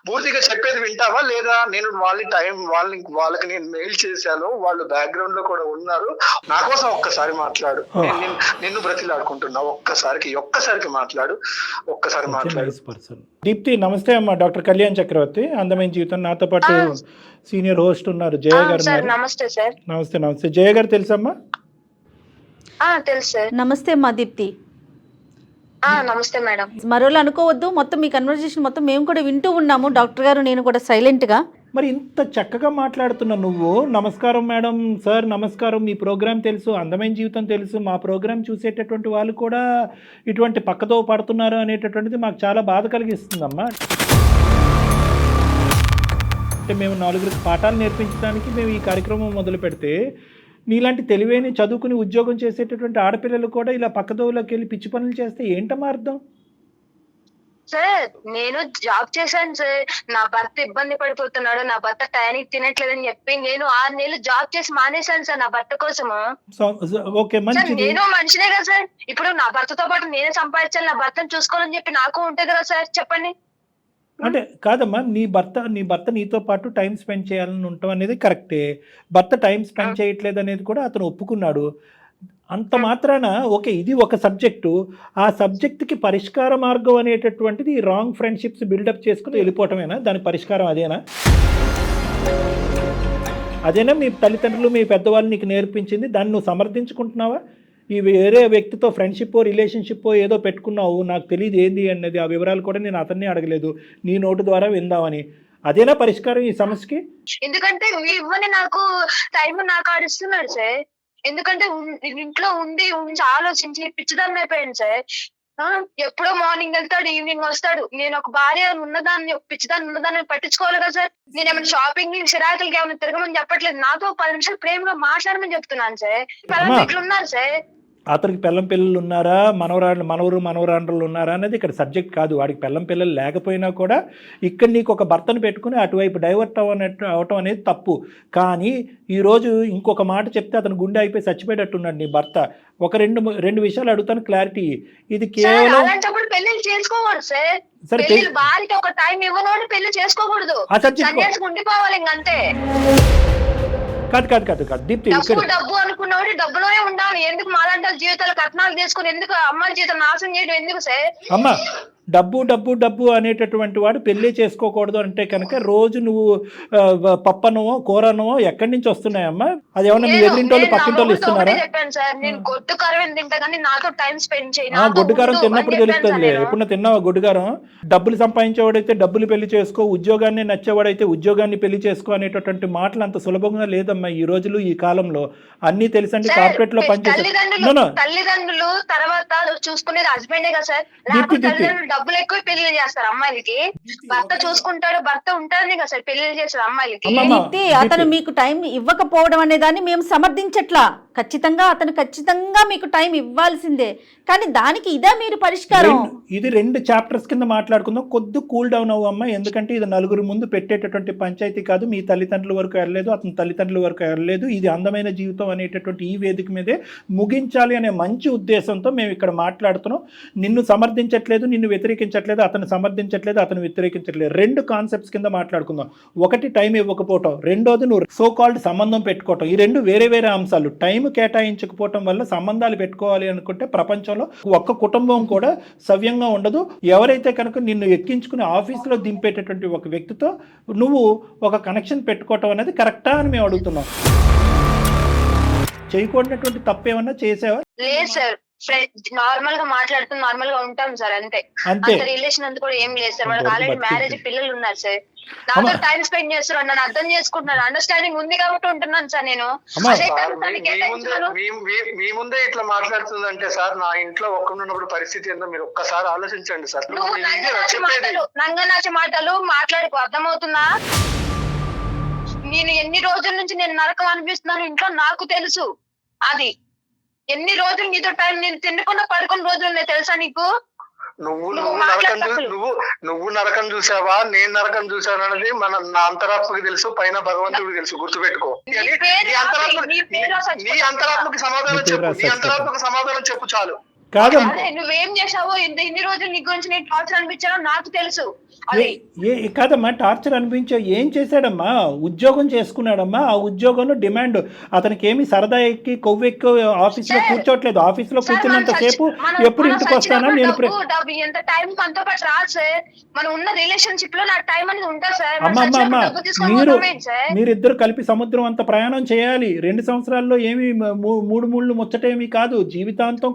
పూర్తిగా చెప్పేది వింటావా లేదా? నేను వాళ్ళకి నేను మెయిల్ చేశాను, వాళ్ళు బ్యాక్గ్రౌండ్ లో కూడా ఉన్నారు. నా కోసం ఒక్కసారి మాట్లాడు, నిన్ను బ్రతిలాడుకుంటున్నా, ఒక్కసారికి మాట్లాడు. దీప్తి నమస్తే అమ్మా. డాక్టర్ కళ్యాణ్ చక్రవర్తి, అందమైన జీవితం. నాతో పాటు సీనియర్ హోస్ట్ ఉన్నారు జయ గారు. నమస్తే సార్. నమస్తే. జయ గారు తెలుసమ్మా? తెలుసు సార్. నమస్తే అమ్మా దీప్తి. నమస్తే మేడం. మరోలా అనుకోవద్దు, మొత్తం మీ కన్వర్జేషన్ మొత్తం మేము కూడా వింటూ ఉన్నాము, డాక్టర్ గారు నేను కూడా సైలెంట్ గా. మరి ఇంత చక్కగా మాట్లాడుతున్నావు నువ్వు. నమస్కారం మేడం, సార్ నమస్కారం, మీ ప్రోగ్రామ్ తెలుసు, అందమైన జీవితం తెలుసు, మా ప్రోగ్రామ్ చూసేటటువంటి వాళ్ళు కూడా ఇటువంటి పక్కతో పడుతున్నారు అనేటటువంటిది మాకు చాలా బాధ కలిగిస్తుందమ్మా. అంటే మేము 4 పాఠాలు నేర్పించడానికి మేము ఈ కార్యక్రమం మొదలు పెడితే, నీలాంటి తెలివైన చదువుకుని ఉద్యోగం చేసేటటువంటి ఆడపిల్లలు కూడా ఇలా పక్కదోవులోకి వెళ్ళి పిచ్చి పనులు చేస్తే ఏంటమ్మా అర్థం? సార్ నేను జాబ్ చేశాను సార్, నా భర్త ఇబ్బంది పడిపోతున్నాడు, నా భర్త టైంకి తినట్లేదని చెప్పి నేను 6 నెలలు జాబ్ చేసి మానేశాను సార్ నా భర్త కోసము. నేను మనిషినే కదా సార్, ఇప్పుడు నా భర్తతో పాటు నేనే సంపాదించాలి, నా భర్తను చూసుకోవాలని చెప్పి నాకు ఉంటుంది కదా సార్, చెప్పండి. అంటే కాదమ్మా, నీ భర్త నీతో పాటు టైం స్పెండ్ చేయాలని ఉండటం అనేది కరెక్టే. భర్త టైం స్పెండ్ చేయట్లేదు అనేది కూడా అతను ఒప్పుకున్నాడు. అంత మాత్రాన ఓకే, ఇది ఒక సబ్జెక్టు, ఆ సబ్జెక్టుకి పరిష్కార మార్గం అనేటటువంటిది రాంగ్ ఫ్రెండ్షిప్స్ బిల్డప్ చేసుకుని వెళ్ళిపోవటమేనా దాని పరిష్కారం? అదేనా మీ తల్లిదండ్రులు మీ పెద్దవాళ్ళు నీకు నేర్పించింది? దాన్ని నువ్వు సమర్థించుకుంటున్నావా? ఈ వేరే వ్యక్తితో ఫ్రెండ్షిప్ రిలేషన్షిప్ ఏదో పెట్టుకున్నావు, నాకు తెలియదు ఏంది అన్నది, ఆ వివరాలు కూడా నేను అతన్ని అడగలేదు, నీ నోటు ద్వారా విందామని. అదేనా పరిష్కారం ఈ సమస్యకి? ఎందుకంటే నాకు టైం నాకు ఆడిస్తున్నాడు సార్. ఎందుకంటే ఇంట్లో ఉండి ఆలోచించి పిచ్చిదాన్ని అయిపోయాను సార్. ఎప్పుడో మార్నింగ్ వెళ్తాడు, ఈవినింగ్ వస్తాడు. నేను ఒక భార్య ఉన్నదాన్ని, ఒక పిచ్చిదాన్ని ఉన్నదాన్ని పట్టించుకోవాలి కదా సార్. నేను ఏమైనా షాపింగ్ సిరాకులకి ఏమైనా తిరగమని చెప్పట్లేదు. నాతో 10 నిమిషాలు ప్రేమగా మాట్లాడమని చెప్తున్నాను సార్. ఇట్లున్నారు సార్. అతనికి పెళ్ళం పిల్లలు ఉన్నారా, మనవరాండ్రులు ఉన్నారా అనేది ఇక్కడ సబ్జెక్ట్ కాదు. వాడికి పెళ్ళం పిల్లలు లేకపోయినా కూడా ఇక్కడ నీకు ఒక భర్తను పెట్టుకుని అటువైపు డైవర్ట్ అవటం అనేది తప్పు. కానీ ఈరోజు ఇంకొక మాట చెప్తే అతను గుండె అయిపోయి చచ్చిపోయేటట్టున్నాడు నీ భర్త. ఒక రెండు విషయాలు అడుగుతాను, క్లారిటీ. ఇది కేవలం అలాంటప్పుడు పెళ్లి చేసుకోకూడదు సార్. సరే, భార్యకి ఒక టైం ఇవ్వనోడు పెళ్లి చేసుకోకూడదు, సన్యాసికి ఉండిపోవాలి ఇంకంతే. కాదు దీప్తి, డబ్బు అనుకున్నవాడు డబ్బులోనే ఉండాలి. ఎందుకు మాలాంటి జీవితాలు కట్నాలు తీసుకుని ఎందుకు అమ్మాయిల జీవితం నాశనం చేయడం ఎందుకు సార్? అమ్మా, డబ్బు అనేటటువంటి వాడు పెళ్లి చేసుకోకూడదు అంటే కనుక రోజు నువ్వు పప్పనో కూరనో ఎక్కడి నుంచి వస్తున్నాయమ్మా? అది ఏమన్నా మీ ఎదురింటోళ్ళు పక్కింటోళ్ళు ఇస్తున్నారా? చెప్పాను సార్, నేను గొడ్డు కారం తింటా కానీ నాతో టైం స్పెండ్ చేయను. గొడ్డు కారం తిన్నప్పుడు తెలుస్తుంది. ఎప్పుడు తిన్నావా గొడ్డు కారం? డబ్బులు సంపాదించేవాడైతే డబ్బులు పెళ్లి చేసుకో, ఉద్యోగాన్ని నచ్చేవాడైతే ఉద్యోగాన్ని పెళ్లి చేసుకో అనేటటువంటి మాటలు అంత సులభంగా లేదమ్మా ఈ రోజులు, ఈ కాలంలో. అన్ని తెలుసండి. కార్పొరేట్ లో పనిచేసే తల్లిదండ్రులు తర్వాత చూసుకునేది హస్బెండే కదా సార్. తల్లిదండ్రులు డబ్బులు ఎక్కువ పెళ్లి చేస్తారు అమ్మాయిలకి. భర్త చూసుకుంటాడు, భర్త ఉంటాడని కదా సార్ పెళ్లి చేస్తారు అమ్మాయిలకి. అతను మీకు టైం ఇవ్వకపోవడం అనే దాన్ని మేము సమర్థించట్లా. ఖచ్చితంగా మీకు టైం ఇవ్వాల్సిందే. కానీ దానికి ఇదే మీరు పరిష్కారం. ఇది 2 చాప్టర్స్ కింద మాట్లాడుకుందాం. కొద్ది కూల్ డౌన్ అవ్వమ్మా. ఎందుకంటే ఇది నలుగురు ముందు పెట్టేటటువంటి పంచాయతీ కాదు. మీ తల్లిదండ్రుల వరకు వెళ్ళలేదు, అతని తల్లిదండ్రుల వరకు వెళ్ళలేదు. ఇది అందమైన జీవితం అనేటటువంటి ఈ వేదిక మీదే ముగించాలి అనే మంచి ఉద్దేశంతో మేము ఇక్కడ మాట్లాడుతున్నాం. నిన్ను సమర్థించట్లేదు, నిన్ను వ్యతిరేకించట్లేదు, అతను సమర్థించట్లేదు, అతను వ్యతిరేకించట్లేదు. 2 కాన్సెప్ట్స్ కింద మాట్లాడుకుందాం. ఒకటి టైం ఇవ్వకపోవటం, రెండోది నువ్వు సో కాల్డ్ సంబంధం పెట్టుకోవటం. ఈ 2 వేరే అంశాలు. టైం కేటాయించకపోవటం వల్ల సంబంధాలు పెట్టుకోవాలి అనుకుంటే ప్రపంచంలో ఒక్క కుటుంబం కూడా సవ్యంగా ఉండదు. ఎవరైతే కనుక నిన్ను ఎక్కించుకుని ఆఫీసులో దింపేటటువంటి ఒక వ్యక్తితో నువ్వు ఒక కనెక్షన్ పెట్టుకోవటం అనేది కరెక్టా అని మేము అడుగుతున్నాం. చేయకూడనటువంటి తప్పేమన్నా చేసావా? లేదు సార్, నార్మల్ గా మాట్లాడుతూ నార్మల్ గా ఉంటాం సార్, అంతే. రిలేషన్ అంతా కూడా ఏం లేదు సార్. వాళ్ళకి ఆల్రెడీ మ్యారేజ్, పిల్లలు ఉన్నారు సార్. నాతో టైం స్పెండ్ చేస్తున్నారు, నన్ను అర్థం చేసుకుంటున్నారు, అండర్స్టాండింగ్ ఉంది కాబట్టి ఉంటున్నాను సార్ నేను. మీ ముందే ఇట్లా మాట్లాడుతుందంటే సార్, నా ఇంట్లో ఒక్కడున్నప్పుడు పరిస్థితి ఏందో మీరు ఒక్కసారి ఆలోచించండి సార్. నంగనాచి మాటలు మాట్లాడుకో, అర్థమవుతుందా? నేను ఎన్ని రోజుల నుంచి నేను నరకం అనిపిస్తున్నాను ఇంట్లో, నాకు తెలుసు. అది ఎన్ని రోజులు నీతో టైం నేను తినకుండా పడుకున్న రోజులు నేను తెలుసా నీకు? నువ్వు నరకం చూసావా, నేను నరకం చూసాను అనేది నా అంతరాత్మకి తెలుసు, పైన భగవంతుడికి తెలుసు. గుర్తుపెట్టుకో. నీ అంతరాత్మకి సమాధానం చెప్పు చాలు. నువ్వేం చేసావో ఇన్ని రోజులు నీ గురించి నేను టార్చర్ అనిపించానో నాకు తెలుసు. కాదమ్మా, టార్చర్ అనిపించావు. ఏం చేశాడమ్మా? ఉద్యోగం చేసుకున్నాడమ్మా. ఆ ఉద్యోగంలో డిమాండ్ అతనికి ఏమి సరదా ఎక్కి కొవ్వెక్కి ఆఫీస్ లో కూర్చోట్లేదు. ఆఫీస్ లో కూర్చున్నంత సేపు ఎప్పుడు ఇంటికి వస్తానా నేను మీరిద్దరు కలిపి సముద్రం అంత ప్రయాణం చేయాలి. 2 సంవత్సరాల్లో ఏమి మూడు ముచ్చటేమి కాదు. జీవితాంతం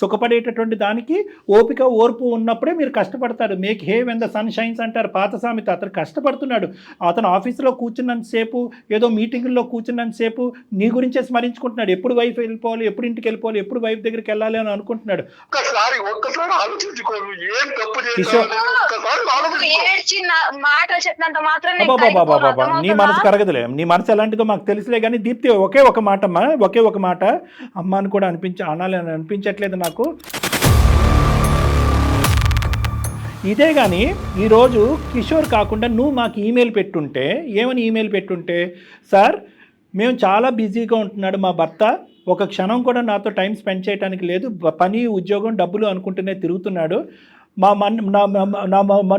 సుఖపడేటటువంటి దానికి ఓపిక ఓర్పు ఉన్నప్పుడే మీరు కష్టపడతారు. Make hay when the sun shines అంటారు పాత సామెత. అతను కష్టపడుతున్నాడు. అతను ఆఫీసులో కూర్చున్నంతసేపు, ఏదో మీటింగుల్లో కూర్చున్నంతసేపు నీ గురించే స్మరించుకుంటున్నాడు. ఎప్పుడు వైఫ్ వెళ్ళిపోవాలి, ఎప్పుడు ఇంటికి వెళ్ళిపోవాలి, ఎప్పుడు వైఫ్ దగ్గరికి వెళ్ళాలి అని అనుకుంటున్నాడు. నీ మనసు కరగదులే, నీ మనసు ఎలాంటిదో మాకు తెలుసులే. కానీ దీప్తి, ఒకే ఒక మాట అమ్మ అని కూడా అనాలని అనిపించట్లేదు నాకు. ఇదే కానీ ఈరోజు కిషోర్ కాకుండా నువ్వు మాకు ఈమెయిల్ పెట్టుంటే, ఏమని ఈమెయిల్ పెట్టుంటే, సార్ మేము చాలా బిజీగా ఉంటున్నాడు మా భర్త, ఒక క్షణం కూడా నాతో టైం స్పెండ్ చేయడానికి లేదు, పని ఉద్యోగం డబ్బులు అనుకుంటూనే తిరుగుతున్నాడు,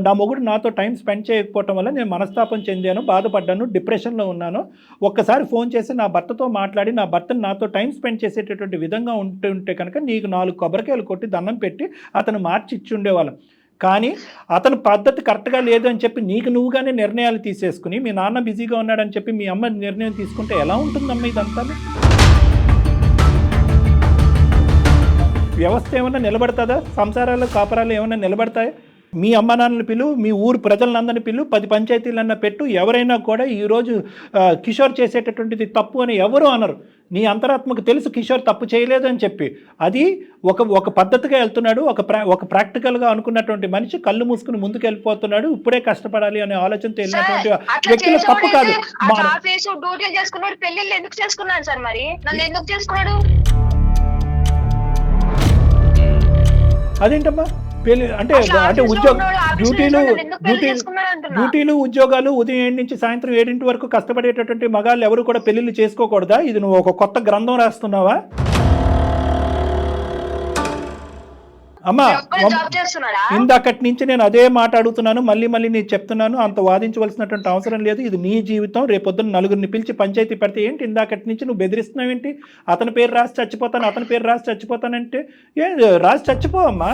నా మొగుడు నాతో టైం స్పెండ్ చేయకపోవటం వల్ల నేను మనస్తాపం చెందాను, బాధపడ్డాను, డిప్రెషన్లో ఉన్నాను. ఒక్కసారి ఫోన్ చేసి నా భర్తతో మాట్లాడి నా భర్తను నాతో టైం స్పెండ్ చేసేటటువంటి విధంగా ఉంటుంటే కనుక నీకు 4 కొబ్బరికాయలు కొట్టి దండం పెట్టి అతను మార్చి ఇచ్చి ఉండేవాళ్ళం. కానీ అతను పద్ధతి కరెక్ట్గా లేదు అని చెప్పి నీకు నువ్వుగానే నిర్ణయాలు తీసేసుకుని మీ నాన్న బిజీగా ఉన్నాడని చెప్పి మీ అమ్మ నిర్ణయం తీసుకుంటే ఎలా ఉంటుందమ్మా ఇదంతా? వ్యవస్థ ఏమన్నా నిలబడుతుందా? సంసారాలు కాపరాలు ఏమన్నా నిలబడతాయా? మీ అమ్మ నాన్నని పిలు, మీ ఊరు ప్రజలందరినీ పిలు, 10 పంచాయతీలన్నా పెట్టు, ఎవరైనా కూడా ఈరోజు కిషోర్ చేసేటటువంటిది తప్పు అని ఎవరు అనరు. నీ అంతరాత్మకు తెలుసు కిషోర్ తప్పు చేయలేదు అని చెప్పి. అది ఒక పద్ధతిగా వెళ్తున్నాడు. ఒక ప్రాక్టికల్గా అనుకున్నటువంటి మనిషి కళ్ళు మూసుకుని ముందుకు వెళ్ళిపోతున్నాడు. ఇప్పుడే కష్టపడాలి అనే ఆలోచనతో వెళ్ళినటువంటి వ్యక్తులు తప్పు కాదు. డ్యూటీలు చేసుకున్నాడు, పెళ్లిళ్ళు ఎందుకు చేసుకున్నాడు సార్? మరి నన్ను ఎందుకు చేసుకున్నాడు? అదేంటమ్మా పెళ్లి అంటే డ్యూటీలు ఉద్యోగాలు ఉదయం 7 నుంచి సాయంత్రం 7 వరకు కష్టపడేటటువంటి మగాళ్ళు ఎవరు కూడా పెళ్లిళ్ళు చేసుకోకూడదా? ఇది నువ్వు ఒక కొత్త గ్రంథం రాస్తున్నావా? అమ్మా ఇందాకటి నుంచి నేను అదే మాట అడుగుతున్నాను, మళ్ళీ నేను చెప్తున్నాను. అంత వాదించవలసినటువంటి అవసరం లేదు. ఇది నీ జీవితం. రేపొద్దున నలుగురిని పిలిచి పంచాయతీ పెడితే ఏంటి? ఇందాకటి నుంచి నువ్వు బెదిరిస్తున్నావు ఏంటి? అతని పేరు రాసి చచ్చిపోతానంటే రాసి చచ్చిపోవమ్మా.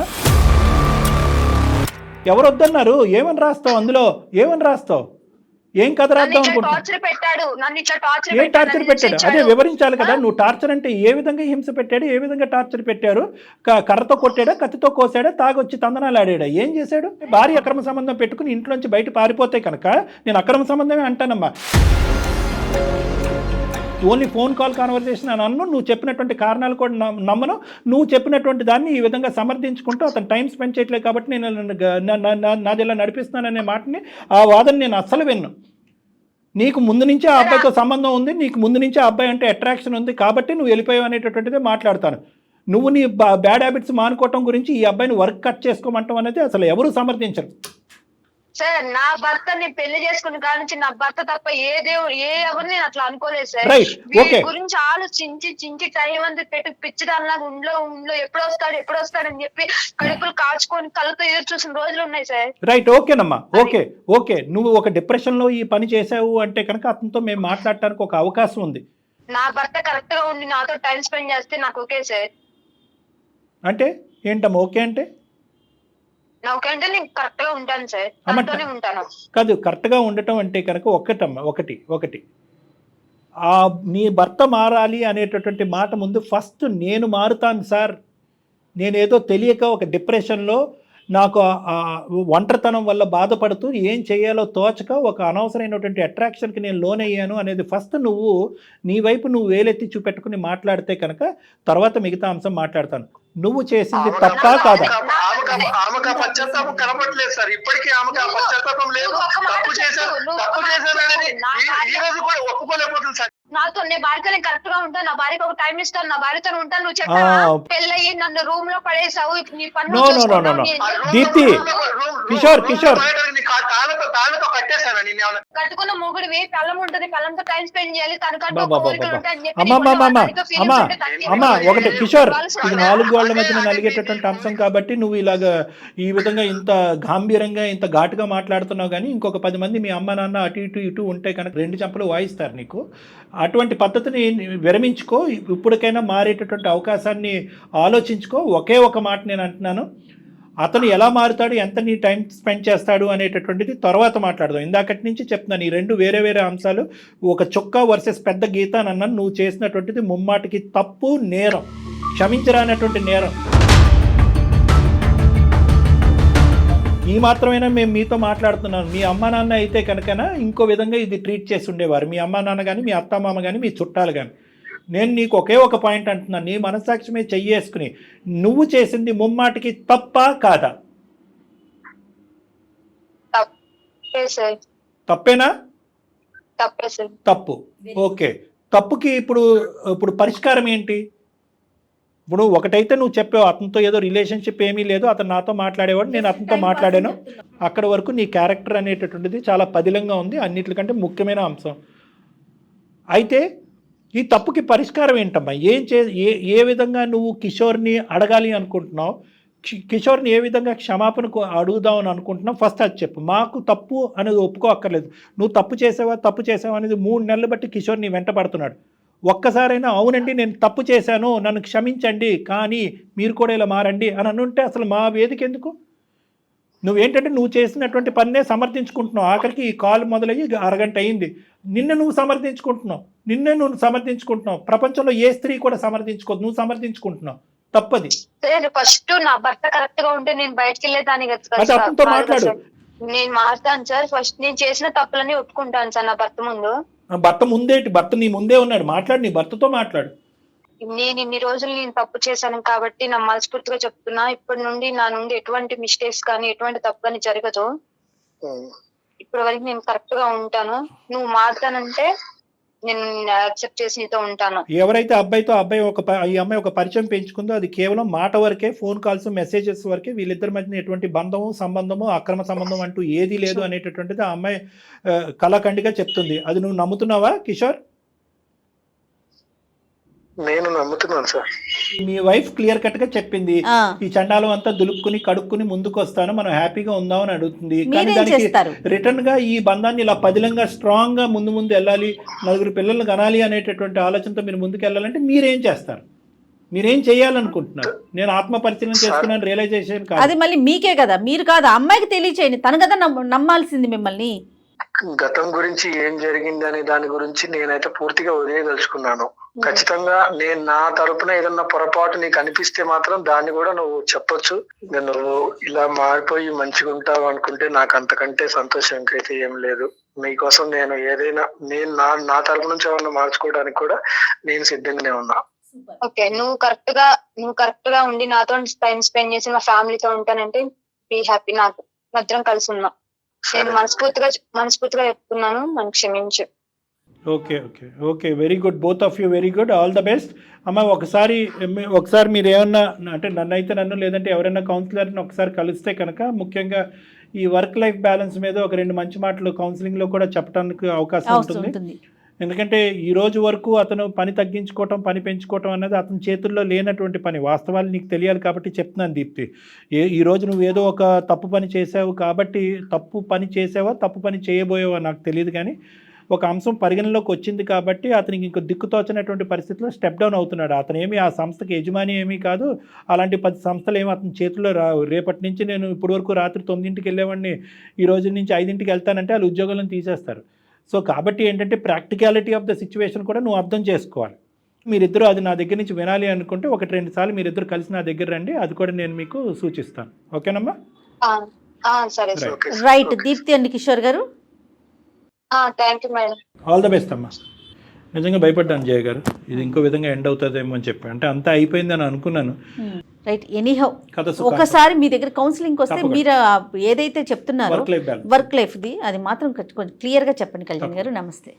ఎవరు వద్దన్నారు? ఏమని రాస్తావు అందులో? ఏమని రాస్తావు? ఏం కథ రాద్దాం అనుకుంటున్నావు? ఏం టార్చర్ పెట్టాడు? అదే వివరించాలి కదా. నువ్వు టార్చర్ అంటే ఏ విధంగా హింస పెట్టాడు, ఏ విధంగా టార్చర్ పెట్టారు? కర్రతో కొట్టాడా, కత్తితో కోసాడా, తాగొచ్చి తందనాలు ఆడాడా, ఏం చేశాడు? భార్య అక్రమ సంబంధం పెట్టుకుని ఇంట్లోంచి బయట పారిపోతే కనుక నేను అక్రమ సంబంధమే అంటానమ్మా. ఓన్లీ ఫోన్ కాల్ కాన్వర్సేషన్ అని అన్ను. నువ్వు చెప్పినటువంటి కారణాలు కూడా నమ్మను. నువ్వు చెప్పినటువంటి దాన్ని ఈ విధంగా సమర్థించుకుంటూ అతను టైం స్పెండ్ చేయట్లేదు కాబట్టి నేను నాది ఇలా నడిపిస్తున్నాననే మాటని, ఆ వాదన నేను అస్సలు విన్ను. నీకు ముందు నుంచే ఆ అబ్బాయితో సంబంధం ఉంది, నీకు ముందు నుంచే ఆ అబ్బాయి అంటే అట్రాక్షన్ ఉంది కాబట్టి నువ్వు వెళ్ళిపోయావు అనేటటువంటిదే మాట్లాడతాను. నువ్వు నీ బ్యాడ్ హ్యాబిట్స్ మానుకోవటం గురించి ఈ అబ్బాయిని వర్క్ కట్ చేసుకోమంటాం అనేది అసలు ఎవరు సమర్థించరు. సార్ నా భర్తని పెళ్లి చేసుకున్న కాడ నుంచి నా భర్త తప్ప ఏ ఎవరిని అట్లా అనుకోలేదు సార్. గురించి ఆలోచించి టైం అంతా పెట్టి పిచ్చిదానిలాగా ఉండ్లో ఎప్పుడు వస్తాడని చెప్పి కడుపులు కాచుకొని కళ్ళతో ఎదురు చూసిన రోజులు ఉన్నాయి సార్. రైట్, ఓకేనమ్మా. ఓకే నువ్వు ఒక డిప్రెషన్ లో ఈ పని చేసావు అంటే కనుక అతనితో మేము మాట్లాడటానికి ఒక అవకాశం ఉంది. నా భర్త కరెక్ట్ గా ఉండి నాతో టైం స్పెండ్ చేస్తే నాకు ఓకే సార్. అంటే ఏంటమ్మా ఓకే అంటే? నాకంటే నేను కరెక్ట్ గా ఉంటాను సార్, ఉంటాను. కాదు, కరెక్ట్ గా ఉండటం అంటే కనుక ఒకటి నీ భర్త మారాలి అనేటటువంటి మాట ముందు ఫస్ట్ నేను మారుతాను సార్, నేనేదో తెలియక ఒక డిప్రెషన్లో నాకు ఒంటరితనం వల్ల బాధపడుతూ ఏం చేయాలో తోచక ఒక అనవసరమైనటువంటి అట్రాక్షన్కి నేను లోనయ్యాను అనేది ఫస్ట్ నువ్వు నీ వైపు నువ్వు వేలెత్తి చూపెట్టుకుని మాట్లాడితే కనుక తర్వాత మిగతా అంశం మాట్లాడతాను. నువ్వు చేసింది తప్పా కాదా? కనపడలేదు సార్, ఇప్పటికీ ఆమెకు ఆ పశ్చాత్తాపం లేదు. తప్పు చేశానని ఈ రోజు కూడా ఒప్పుకోలేకపోతుంది సార్. నాతో నీ భార్యతో నేను కరెక్ట్ గా ఉంటాను, నా భార్యకు ఒక టైం ఇస్తాను, నా భార్యతో ఉంటాను. నువ్వు చెప్పావు పెళ్ళయి నన్ను రూమ్ లో పడేసావు, నీ పన్ను దీప్తి, కిషోర్ కట్టుకున్న మొగుడివి పెళ్ళం ఉంటుంది, పెళ్ళంతో టైం స్పెండ్ చేయాలి, అమ్మా ఒకటి కిషోర్, ఇది 4 గోళ్ల మధ్యన నలిగేటటువంటి అంశం కాబట్టి నువ్వు ఇలాగా ఈ విధంగా ఇంత గాంభీరంగా ఇంత ఘాటుగా మాట్లాడుతున్నావు. కానీ ఇంకొక 10 మంది మీ అమ్మ నాన్న అటు ఇటు ఉంటే కనుక 2 చెంపలు వాయిస్తారు నీకు. అటువంటి పద్ధతిని విరమించుకో, ఇప్పటికైనా మారేటటువంటి అవకాశాన్ని ఆలోచించుకో. ఒకే ఒక మాట నేను అంటున్నాను, అతను ఎలా మారుతాడు, ఎంత నీ టైం స్పెండ్ చేస్తాడు అనేటటువంటిది తర్వాత మాట్లాడదాం. ఇందాకటి నుంచి చెప్తున్నాను, ఈ 2 వేరే అంశాలు. ఒక చొక్కా వర్సెస్ పెద్ద గీత అని అన్నాను. నువ్వు చేసినటువంటిది ముమ్మాటికి తప్పు, నేరం, క్షమించరానటువంటి నేరం. ఈ మాత్రమైనా మేము మీతో మాట్లాడుతున్నాను. మీ అమ్మా నాన్న అయితే కనుకనా ఇంకో విధంగా ఇది ట్రీట్ చేసి ఉండేవారు. మీ అమ్మా నాన్న కానీ, మీ అత్తమామ కానీ, మీ చుట్టాలు కానీ. నేను నీకు ఒకే ఒక పాయింట్ అంటున్నాను, నీ మనస్సాక్షి మీద చెయ్యేసుకుని నువ్వు చేసింది ముమ్మాటికి తప్పా కాదా? తప్పేనా? తప్పు. ఓకే, తప్పుకి ఇప్పుడు పరిష్కారం ఏంటి? ఇప్పుడు ఒకటైతే నువ్వు చెప్పావు, అతనితో ఏదో రిలేషన్షిప్ ఏమీ లేదు, అతను నాతో మాట్లాడేవాడు, నేను అతనితో మాట్లాడాను. అక్కడి వరకు నీ క్యారెక్టర్ అనేటటువంటిది చాలా పదిలంగా ఉంది, అన్నిటికంటే ముఖ్యమైన అంశం. అయితే ఈ తప్పుకి పరిష్కారం ఏంటమ్మా? ఏ విధంగా నువ్వు కిషోర్ని అడగాలి అనుకుంటున్నావు? కిషోర్ని ఏ విధంగా క్షమాపణకు అడుగుదామని అనుకుంటున్నావు? ఫస్ట్ అది చెప్పు. మాకు తప్పు అనేది ఒప్పుకో అక్కర్లేదు. నువ్వు తప్పు చేసావా అనేది 3 నెలలు బట్టి కిషోర్ నీ వెంట పడుతున్నాడు. ఒక్కసారైనా అవునండి నేను తప్పు చేశాను, నన్ను క్షమించండి, కానీ మీరు కూడా ఇలా మారండి అని అనుంటే అసలు మా వేదిక ఎందుకు? నువ్వేంటంటే నువ్వు చేసినటువంటి పన్నే సమర్థించుకుంటున్నావు. ఆఖరికి ఈ కాల్ మొదలయ్యి 1 అరగంట అయింది. నువ్వు సమర్థించుకుంటున్నావు. ప్రపంచంలో ఏ స్త్రీ కూడా సమర్థించుకోదు, నువ్వు సమర్థించుకుంటున్నావు. తప్పది. సార్ ఫస్ట్ నా భర్త కరెక్ట్ గా ఉంటే నేను బయటకు వెళ్ళేదాన్ని కదా అంటే సార్. అతనితో కాదు మాట్లాడు. సార్. నేను మాట్లాడతాను సార్. ఫస్ట్ నేను చేసిన తప్పులని ఒప్పుకుంటాను సార్ నా భర్త ముందు. భర్త ముందేటి, భర్త నీ ముందే ఉన్నాడు, మాట్లాడు, నీ భర్తతో మాట్లాడు. నేను ఇన్ని రోజులు నేను తప్పు చేశాను కాబట్టి నా మనస్ఫూర్తిగా చెప్తున్నా, ఇప్పటి నుండి నా నుండి ఎటువంటి మిస్టేక్స్ కానీ ఎటువంటి తప్పు కానీ జరగదు. ఇప్పటి వరకు నేను కరెక్ట్ గా ఉంటాను. నువ్వు మారుతానంటే నేను యాక్సెప్ట్ చేసి నీతో ఉంటాను. ఎవరైతే అబ్బాయితో ఈ అమ్మాయి ఒక పరిచయం పెంచుకుందో అది కేవలం మాట వరకే, ఫోన్ కాల్స్, మెసేజెస్ వరకే. వీళ్ళిద్దరి మధ్యన ఎటువంటి బంధము, సంబంధము, అక్రమ సంబంధం అంటూ ఏది లేదు అనేటటువంటిది ఆ అమ్మాయి కళాఖండిగా చెప్తుంది. అది నువ్వు నమ్ముతున్నావా కిషోర్? నేను నమ్ముతున్నాను సార్. మీ వైఫ్ క్లియర్ కట్ గా చెప్పింది, ఆ, ఈ చండాలం అంతా దులుపుకుని కడుక్కుని ముందుకు వస్తాను, మనం హ్యాపీగా ఉందామని అడుగుతుంది. కానీ మీరేం దానికి చేస్తారు? రిటర్న్ గా ఈ బంధాన్ని ఇలా పదిలంగా స్ట్రాంగ్ గా ముందు వెళ్ళాలి, నలుగురు పిల్లల్ని కనాలి అనేటటువంటి ఆలోచనతో మీరు ముందుకు వెళ్ళాలంటే మీరేం చేస్తారు? మీరేం చేయాలనుకుంటున్నారు? నేను ఆత్మ పరిశీలన చేసుకున్నాను, రియలైజేషన్ కాదు. అది మళ్ళీ మీకే కదా, మీరు కాదు, అమ్మాయికి తెలియచేయండి. తను కదా నమ్మాల్సింది మిమ్మల్ని. గతం గురించి ఏం జరిగింది అనే దాని గురించి నేనైతే పూర్తిగా వదిలేదలుచుకున్నాను. ఖచ్చితంగా నేను నా తరపున ఏదన్నా పొరపాటు నీకు అనిపిస్తే మాత్రం దాన్ని కూడా నువ్వు చెప్పొచ్చు. నువ్వు ఇలా మారిపోయి మంచిగా ఉంటావు అనుకుంటే నాకు అంతకంటే సంతోషం ఇంకైతే ఏం లేదు. మీకోసం నేను ఏదైనా నా తరపు నుంచి ఏమన్నా మార్చుకోవడానికి కూడా నేను సిద్ధంగానే ఉన్నా. ఓకే, నువ్వు కరెక్ట్ గా ఉండి నాతో టైం స్పెండ్ చేసి మా ఫ్యామిలీతో ఉంటానంటే బీ హ్యాపీ. నాకు మధ్యం కలిసి ఉన్నా. నేను మనస్ఫూర్తిగా చెప్తున్నాను, నన్ను క్షమించు. Okay okay okay, very good, both of you, very good, all the best. అమ్మ ఒకసారి మీరు ఏమన్నా అంటే నన్ను లేదంటే ఎవరైనా కౌన్సిలర్ని ఒకసారి కలిస్తే కనుక ముఖ్యంగా ఈ వర్క్ లైఫ్ బ్యాలెన్స్ మీద ఒక 2 మంచి మాటలు కౌన్సిలింగ్లో కూడా చెప్పడానికి అవకాశం ఉంటుంది. ఎందుకంటే ఈ రోజు వరకు అతను పని తగ్గించుకోవటం, పని పెంచుకోవటం అనేది అతని చేతుల్లో లేనటువంటి పని. వాస్తవాలు నీకు తెలియాలి కాబట్టి చెప్తున్నాను దీప్తి. ఈ రోజు నువ్వు ఏదో ఒక తప్పు పని చేసావు కాబట్టి తప్పు పని చేసావా, తప్పు పని చేయబోయావా నాకు తెలియదు, కానీ ఒక అంశం పరిగణలోకి వచ్చింది కాబట్టి అతనికి ఇంకో దిక్కుతోచినటువంటి పరిస్థితిలో స్టెప్ డౌన్ అవుతున్నాడు. అతను ఏమి ఆ సంస్థకి యజమాని ఏమీ కాదు. అలాంటి 10 సంస్థలు ఏమి అతని చేతిలో రావు. రేపటి నుంచి నేను ఇప్పటి వరకు రాత్రి 9ంటికి వెళ్ళేవాడిని, ఈ రోజు నుంచి 5ంటికి వెళ్తానంటే వాళ్ళు ఉద్యోగాలను తీసేస్తారు. సో కాబట్టి ఏంటంటే ప్రాక్టికాలిటీ ఆఫ్ ద సిచ్యువేషన్ కూడా నువ్వు అర్థం చేసుకోవాలి. మీరిద్దరూ అది నా దగ్గర నుంచి వినాలి అనుకుంటే 1-2 సార్లు మీరిద్దరు కలిసి నా దగ్గర రండి, అది కూడా నేను మీకు సూచిస్తాను. ఓకేనమ్మా? సరే రైట్ దీప్తి అండి కిషోర్ గారు. Thank you madam. All the best అమ్మా. నిజంగా భయపడ్డాను జయ గారు, ఇది ఇంకో విధంగా ఎండ్ అవుతుందేమో అని చెప్పి. అంటే అంతా అయిపోయిందని అనుకున్నాను. రైట్, ఎనీహౌ ఒకసారి మీ దగ్గర కౌన్సిలింగ్ వస్తే మీరు ఏదైతే చెప్తున్నారో వర్క్ లైఫ్ది అది మాత్రం కొంచెం క్లియర్గా చెప్పండి కళ్యాణ్ గారు. నమస్తే.